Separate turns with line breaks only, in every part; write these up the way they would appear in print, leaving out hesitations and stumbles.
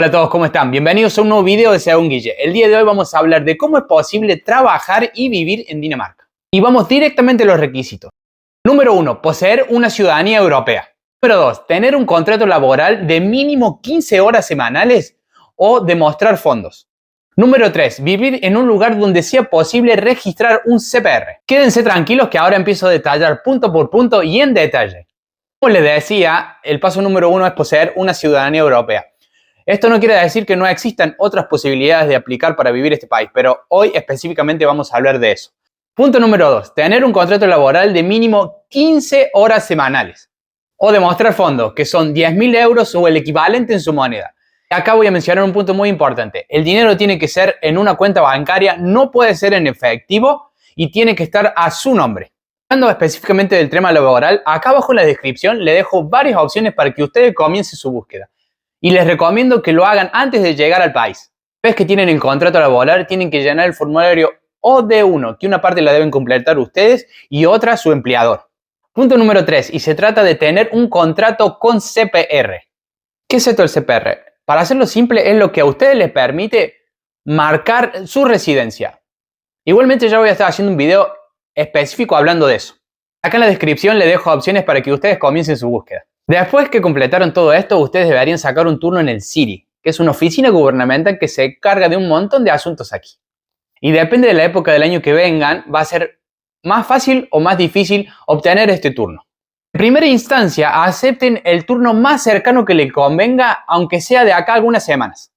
Hola a todos, ¿cómo están? Bienvenidos a un nuevo video de Según Guille. El día de hoy vamos a hablar de cómo es posible trabajar y vivir en Dinamarca. Y vamos directamente a los requisitos. Número 1. Poseer una ciudadanía europea. Número 2. Tener un contrato laboral de mínimo 15 horas semanales o demostrar fondos. Número 3. Vivir en un lugar donde sea posible registrar un CPR. Quédense tranquilos que ahora empiezo a detallar punto por punto y en detalle. Como les decía, el paso número 1 es poseer una ciudadanía europea. Esto no quiere decir que no existan otras posibilidades de aplicar para vivir en este país, pero hoy específicamente vamos a hablar de eso. Punto número 2. Tener un contrato laboral de mínimo 15 horas semanales. O demostrar fondos, que son 10.000 euros o el equivalente en su moneda. Acá voy a mencionar un punto muy importante. El dinero tiene que ser en una cuenta bancaria, no puede ser en efectivo y tiene que estar a su nombre. Hablando específicamente del tema laboral, acá abajo en la descripción le dejo varias opciones para que ustedes comiencen su búsqueda. Y les recomiendo que lo hagan antes de llegar al país. Una vez que tienen el contrato laboral, tienen que llenar el formulario OD1, que una parte la deben completar ustedes y otra su empleador. Punto número 3, y se trata de tener un contrato con CPR. ¿Qué es esto del CPR? Para hacerlo simple, es lo que a ustedes les permite marcar su residencia. Igualmente ya voy a estar haciendo un video específico hablando de eso. Acá en la descripción les dejo opciones para que ustedes comiencen su búsqueda. Después que completaron todo esto, ustedes deberían sacar un turno en el CIRI, que es una oficina gubernamental que se encarga de un montón de asuntos aquí. Y depende de la época del año que vengan, va a ser más fácil o más difícil obtener este turno. En primera instancia, acepten el turno más cercano que les convenga, aunque sea de acá algunas semanas.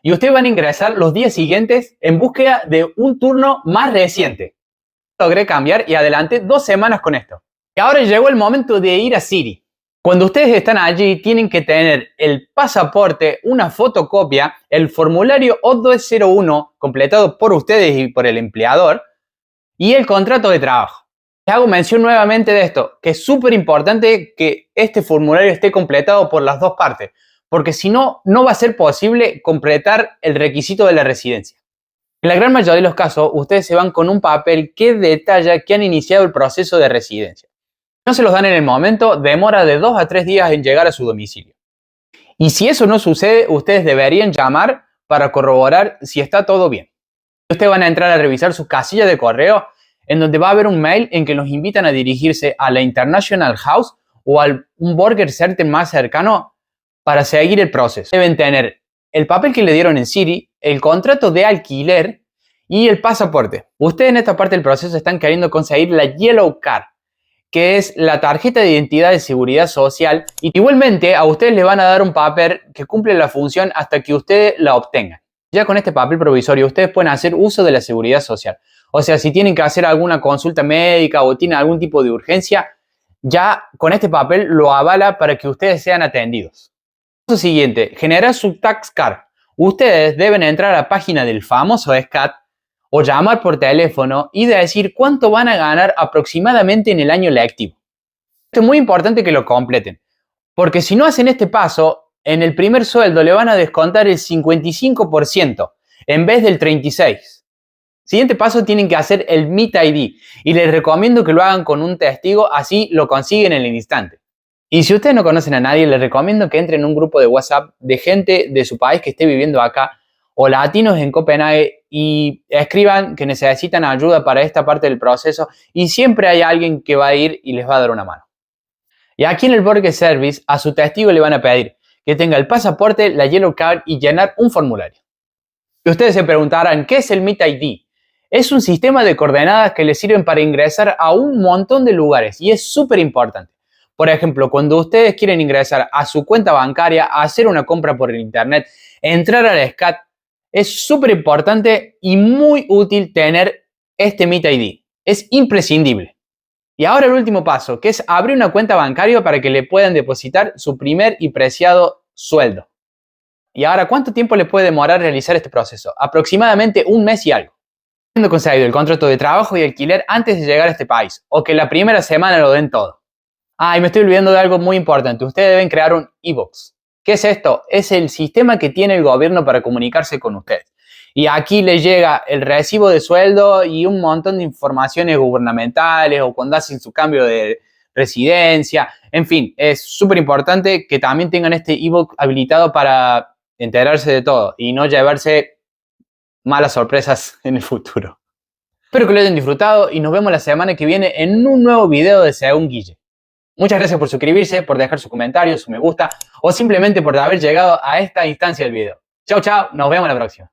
Y ustedes van a ingresar los días siguientes en búsqueda de un turno más reciente. Logré cambiar y adelanté 2 semanas con esto. Y ahora llegó el momento de ir a CIRI. Cuando ustedes están allí, tienen que tener el pasaporte, una fotocopia, el formulario O201 completado por ustedes y por el empleador y el contrato de trabajo. Les hago mención nuevamente de esto, que es súper importante que este formulario esté completado por las dos partes, porque si no, no va a ser posible completar el requisito de la residencia. En la gran mayoría de los casos, ustedes se van con un papel que detalla que han iniciado el proceso de residencia. No se los dan en el momento, demora de 2 a 3 días en llegar a su domicilio. Y si eso no sucede, ustedes deberían llamar para corroborar si está todo bien. Ustedes van a entrar a revisar sus casillas de correo, en donde va a haber un mail en que los invitan a dirigirse a la International House o a un Burger Center más cercano para seguir el proceso. Deben tener el papel que le dieron en CIRI, el contrato de alquiler y el pasaporte. Ustedes en esta parte del proceso están queriendo conseguir la Yellow Card, que es la tarjeta de identidad de seguridad social. Y igualmente a ustedes les van a dar un papel que cumple la función hasta que ustedes la obtengan. Ya con este papel provisorio ustedes pueden hacer uso de la seguridad social. O sea, si tienen que hacer alguna consulta médica o tienen algún tipo de urgencia, ya con este papel lo avala para que ustedes sean atendidos. Lo siguiente, generar su tax card. Ustedes deben entrar a la página del famoso SCAT o llamar por teléfono y decir cuánto van a ganar aproximadamente en el año lectivo. Esto es muy importante que lo completen, porque si no hacen este paso, en el primer sueldo le van a descontar el 55% en vez del 36%. Siguiente paso, tienen que hacer el Meet ID y les recomiendo que lo hagan con un testigo, así lo consiguen en el instante. Y si ustedes no conocen a nadie, les recomiendo que entren en un grupo de WhatsApp de gente de su país que esté viviendo acá o latinos en Copenhague y escriban que necesitan ayuda para esta parte del proceso y siempre hay alguien que va a ir y les va a dar una mano. Y aquí en el Burger Service a su testigo le van a pedir que tenga el pasaporte, la Yellow Card y llenar un formulario. Y ustedes se preguntarán, ¿qué es el Meet ID? Es un sistema de coordenadas que les sirven para ingresar a un montón de lugares y es súper importante. Por ejemplo, cuando ustedes quieren ingresar a su cuenta bancaria, hacer una compra por el internet, entrar al SCAT, es súper importante y muy útil tener este Meet ID. Es imprescindible. Y ahora el último paso, que es abrir una cuenta bancaria para que le puedan depositar su primer y preciado sueldo. Y ahora, ¿cuánto tiempo le puede demorar realizar este proceso? Aproximadamente 1 mes y algo. Habiendo conseguido el contrato de trabajo y alquiler antes de llegar a este país, o que la primera semana lo den todo. Y me estoy olvidando de algo muy importante. Ustedes deben crear un e-box. ¿Qué es esto? Es el sistema que tiene el gobierno para comunicarse con ustedes. Y aquí les llega el recibo de sueldo y un montón de informaciones gubernamentales o cuando hacen su cambio de residencia. En fin, es súper importante que también tengan este e-book habilitado para enterarse de todo y no llevarse malas sorpresas en el futuro. Espero que lo hayan disfrutado y nos vemos la semana que viene en un nuevo video de Según Guille. Muchas gracias por suscribirse, por dejar su comentario, su me gusta o simplemente por haber llegado a esta instancia del video. Chau, chau, nos vemos la próxima.